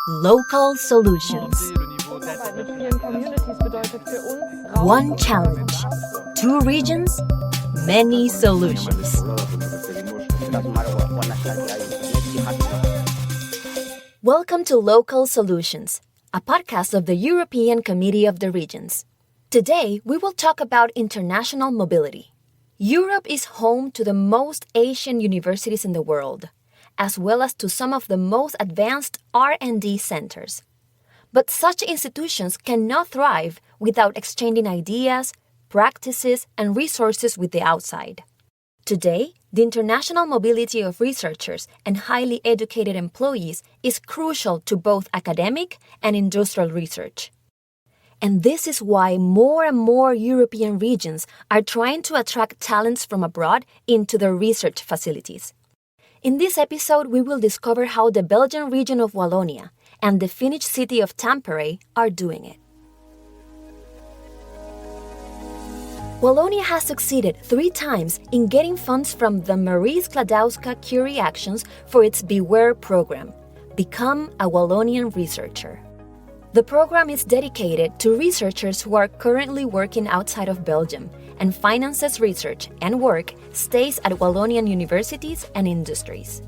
Local solutions. One challenge, two regions, many solutions. Welcome to Local Solutions, a podcast of the European Committee of the Regions. Today, we will talk about international mobility. Europe is home to the most Asian universities in the world, as well as to some of the most advanced R&D centers. But such institutions cannot thrive without exchanging ideas, practices, and resources with the outside. Today, the international mobility of researchers and highly educated employees is crucial to both academic and industrial research. And this is why more and more European regions are trying to attract talents from abroad into their research facilities. In this episode, we will discover how the Belgian region of Wallonia and the Finnish city of Tampere are doing it. Wallonia has succeeded 3 times in getting funds from the Marie Skłodowska-Curie Actions for its Beware program, Become a Wallonian Researcher. The program is dedicated to researchers who are currently working outside of Belgium and finances research and work stays at Wallonian universities and industries.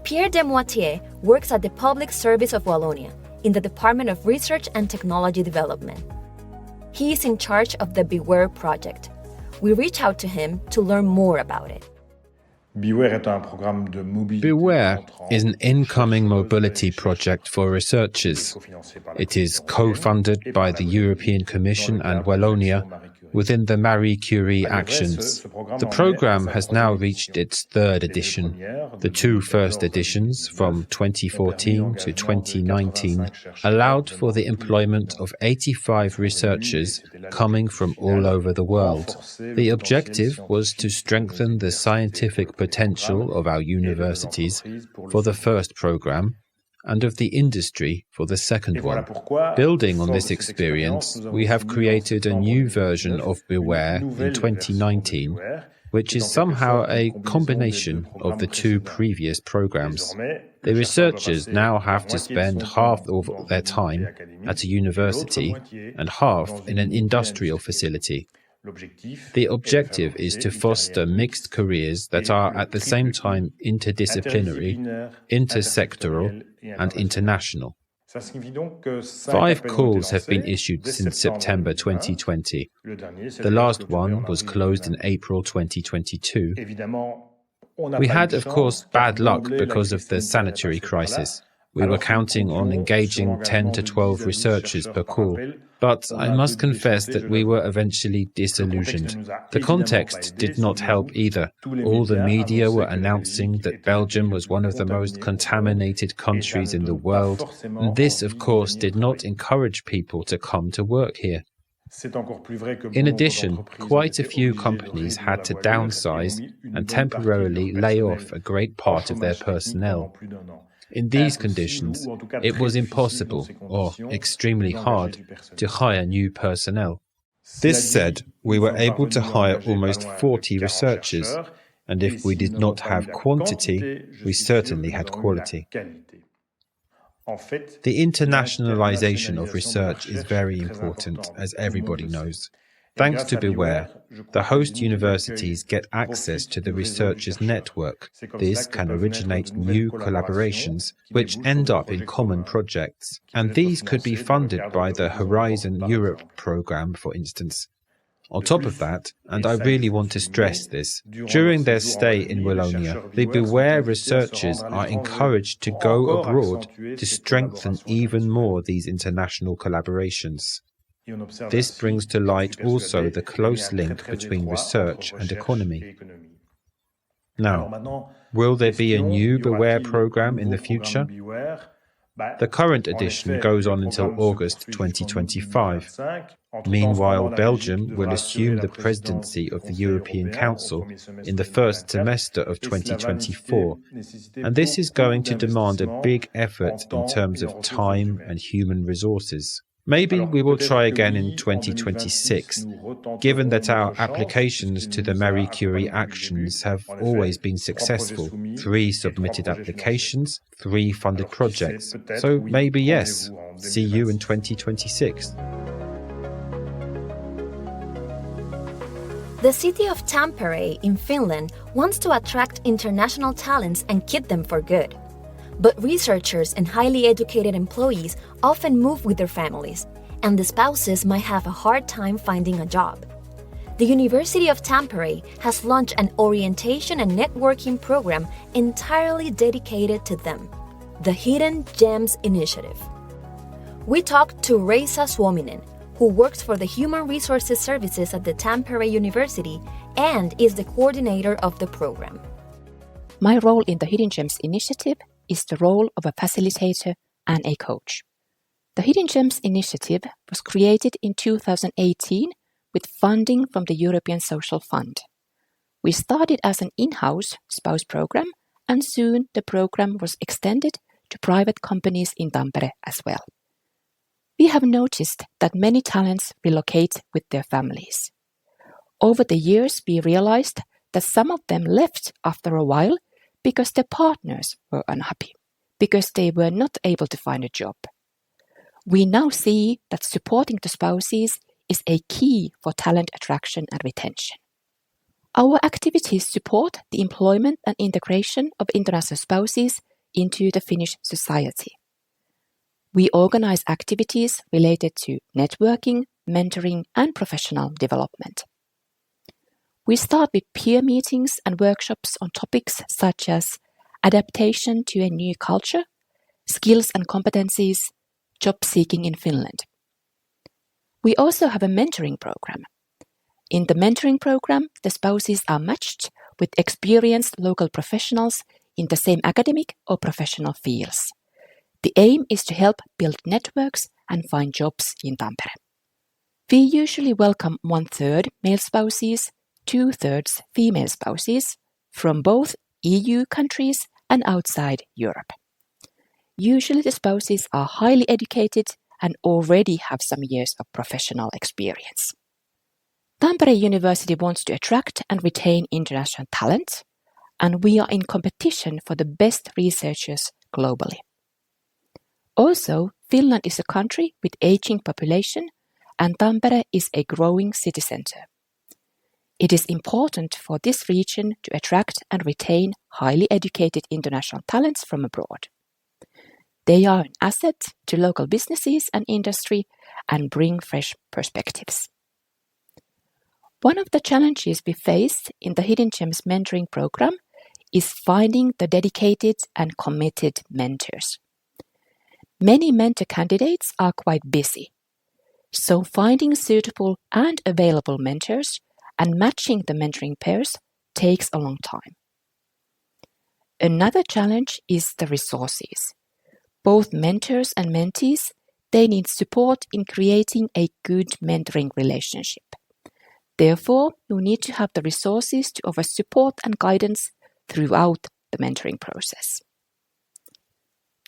Pierre Demoitie works at the Public Service of Wallonia in the Department of Research and Technology Development. He is in charge of the Beware project. We reach out to him to learn more about it. Beware is an incoming mobility project for researchers. It is co-funded by the European Commission and Wallonia within the Marie Curie Actions. The program has now reached its 3rd edition. The 2 first editions, from 2014 to 2019, allowed for the employment of 85 researchers coming from all over the world. The objective was to strengthen the scientific potential of our universities for the first program, and of the industry for the second one. Building on this experience, we have created a new version of Beware in 2019, which is somehow a combination of the 2 previous programs. The researchers now have to spend half of their time at a university and half in an industrial facility. The objective is to foster mixed careers that are at the same time interdisciplinary, intersectoral, and international. 5 calls have been issued since September 2020. The last one was closed in April 2022. We had, of course, bad luck because of the sanitary crisis. We were counting on engaging 10 to 12 researchers per call, but I must confess that we were eventually disillusioned. The context did not help either. All the media were announcing that Belgium was one of the most contaminated countries in the world, and this, of course, did not encourage people to come to work here. In addition, quite a few companies had to downsize and temporarily lay off a great part of their personnel. In these conditions, it was impossible, or extremely hard, to hire new personnel. This said, we were able to hire almost 40 researchers, and if we did not have quantity, we certainly had quality. The internationalization of research is very important, as everybody knows. Thanks to Beware, the host universities get access to the researchers' network. This can originate new collaborations, which end up in common projects. And these could be funded by the Horizon Europe program, for instance. On top of that, and I really want to stress this, during their stay in Wallonia, the Beware researchers are encouraged to go abroad to strengthen even more these international collaborations. This brings to light also the close link between research and economy. Now, will there be a new Beware program in the future? The current edition goes on until August 2025. Meanwhile, Belgium will assume the presidency of the European Council in the first semester of 2024, and this is going to demand a big effort in terms of time and human resources. Maybe we will try again in 2026, given that our applications to the Marie Curie Actions have always been successful. 3 submitted applications, 3 funded projects. So maybe yes, see you in 2026. The city of Tampere in Finland wants to attract international talents and keep them for good. But researchers and highly educated employees often move with their families, and the spouses might have a hard time finding a job. The University of Tampere has launched an orientation and networking program entirely dedicated to them, the Hidden Gems Initiative. We talked to Raisa Suominen, who works for the Human Resources Services at the Tampere University and is the coordinator of the program. My role in the Hidden Gems Initiative is the role of a facilitator and a coach. The Hidden Gems Initiative was created in 2018 with funding from the European Social Fund. We started as an in-house spouse program, and soon the program was extended to private companies in Tampere as well. We have noticed that many talents relocate with their families. Over the years, we realized that some of them left after a while because their partners were unhappy, because they were not able to find a job. We now see that supporting the spouses is a key for talent attraction and retention. Our activities support the employment and integration of international spouses into the Finnish society. We organize activities related to networking, mentoring, and professional development. We start with peer meetings and workshops on topics such as adaptation to a new culture, skills and competencies, job seeking in Finland. We also have a mentoring program. In the mentoring program, the spouses are matched with experienced local professionals in the same academic or professional fields. The aim is to help build networks and find jobs in Tampere. We usually welcome 1/3 male spouses, 2/3 female spouses from both EU countries and outside Europe. Usually the spouses are highly educated and already have some years of professional experience. Tampere University wants to attract and retain international talent, and we are in competition for the best researchers globally. Also, Finland is a country with aging population, and Tampere is a growing city centre. It is important for this region to attract and retain highly educated international talents from abroad. They are an asset to local businesses and industry and bring fresh perspectives. One of the challenges we face in the Hidden Gems mentoring program is finding the dedicated and committed mentors. Many mentor candidates are quite busy, so finding suitable and available mentors and matching the mentoring pairs takes a long time. Another challenge is the resources. Both mentors and mentees, they need support in creating a good mentoring relationship. Therefore, you need to have the resources to offer support and guidance throughout the mentoring process.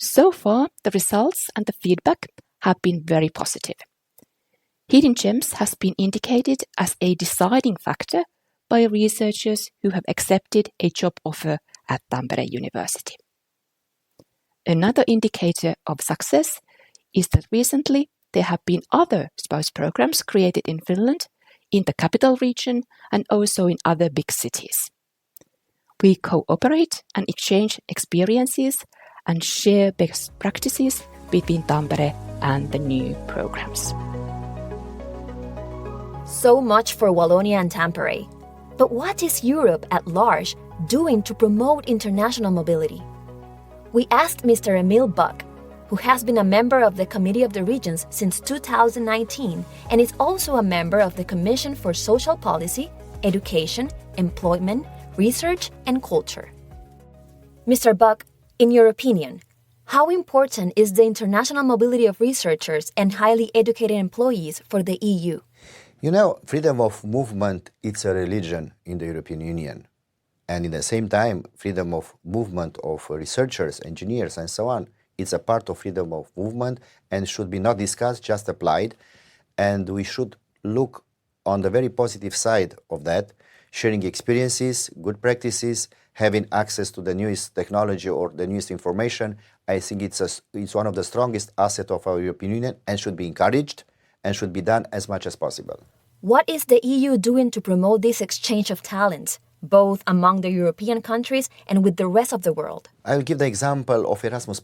So far, the results and the feedback have been very positive. Hidden Gems has been indicated as a deciding factor by researchers who have accepted a job offer at Tampere University. Another indicator of success is that recently there have been other spouse programs created in Finland, in the capital region, and also in other big cities. We cooperate and exchange experiences and share best practices between Tampere and the new programs. So much for Wallonia and Tampere. But what is Europe at large doing to promote international mobility? We asked Mr. Emil Boc, who has been a member of the Committee of the Regions since 2019 and is also a member of the Commission for Social Policy, Education, Employment, Research and Culture. Mr. Boc, in your opinion, how important is the international mobility of researchers and highly educated employees for the EU? You know, freedom of movement, it's a religion in the European Union. And in the same time, freedom of movement of researchers, engineers, and so on, It's a part of freedom of movement and should be not discussed, just applied. And we should look on the very positive side of that, sharing experiences, good practices, having access to the newest technology or the newest information. I think it's one of the strongest assets of our European Union and should be encouraged and should be done as much as possible. What is the EU doing to promote this exchange of talents, both among the European countries and with the rest of the world? I will give the example of Erasmus+.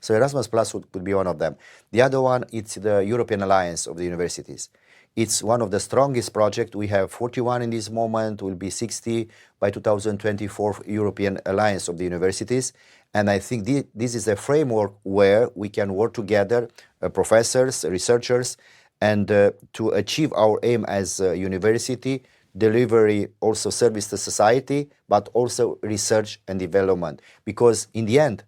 So Erasmus+ would be one of them. The other one, it's the European Alliance of the Universities. It's one of the strongest projects. We have 41 in this moment, will be 60 by 2024 European Alliance of the Universities. And I think this is a framework where we can work together, professors, researchers, and to achieve our aim as a university, delivery, also service to society, but also research and development. Because in the end,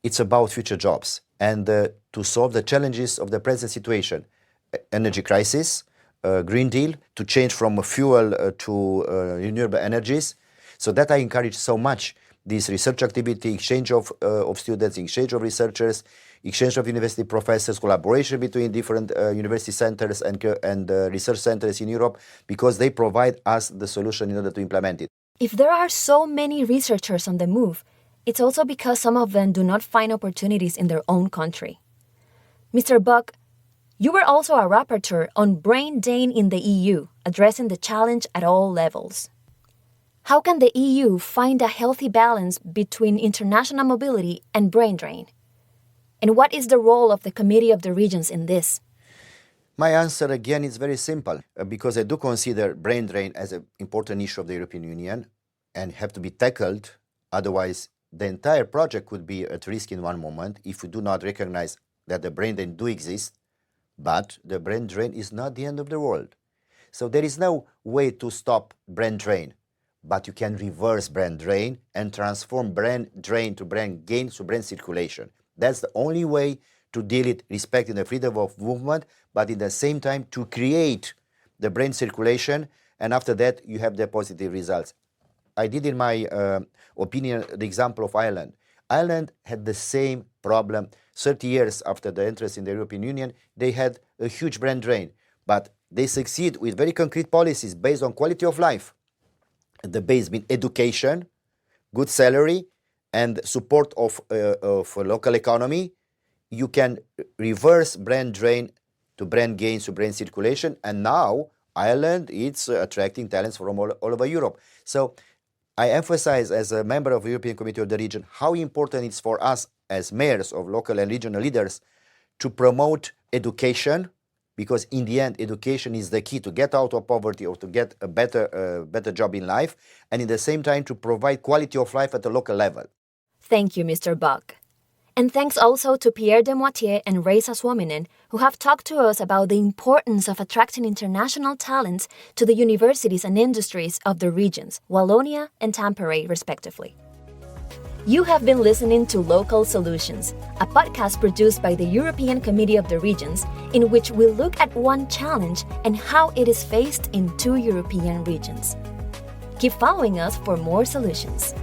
it's about future jobs and to solve the challenges of the present situation, energy crisis, Green Deal, to change from fuel to renewable energies. So that I encourage so much, this research activity, exchange of students, exchange of researchers, exchange of university professors, collaboration between different university centers and research centers in Europe, because they provide us the solution in order to implement it. If there are so many researchers on the move, it's also because some of them do not find opportunities in their own country. Mr. Boc, you were also a rapporteur on brain drain in the EU, addressing the challenge at all levels. How can the EU find a healthy balance between international mobility and brain drain? And what is the role of the Committee of the Regions in this? My answer again is very simple, because I do consider brain drain as an important issue of the European Union and have to be tackled. Otherwise, the entire project could be at risk in one moment if we do not recognize that the brain drain do exist. But the brain drain is not the end of the world. So there is no way to stop brain drain, but you can reverse brain drain and transform brain drain to brain gain to brain circulation. That's the only way to deal it, respecting the freedom of movement, but at the same time to create the brain circulation, and after that you have the positive results. I did in my opinion the example of Ireland. Ireland had the same problem 30 years after the entrance in the European Union. They had a huge brain drain, but they succeed with very concrete policies based on quality of life. The base being education, good salary, and support of local economy. You can reverse brain drain to brain gain to brain circulation, and now Ireland is attracting talents from all over Europe. So I emphasize as a member of the European Committee of the Region how important it's for us as mayors of local and regional leaders to promote education, because in the end, education is the key to get out of poverty or to get a better job in life, and at the same time to provide quality of life at a local level. Thank you, Mr. Boc. And thanks also to Pierre Demoitie and Raisa Suominen, who have talked to us about the importance of attracting international talents to the universities and industries of the regions, Wallonia and Tampere, respectively. You have been listening to Local Solutions, a podcast produced by the European Committee of the Regions, in which we look at one challenge and how it is faced in 2 European regions. Keep following us for more solutions.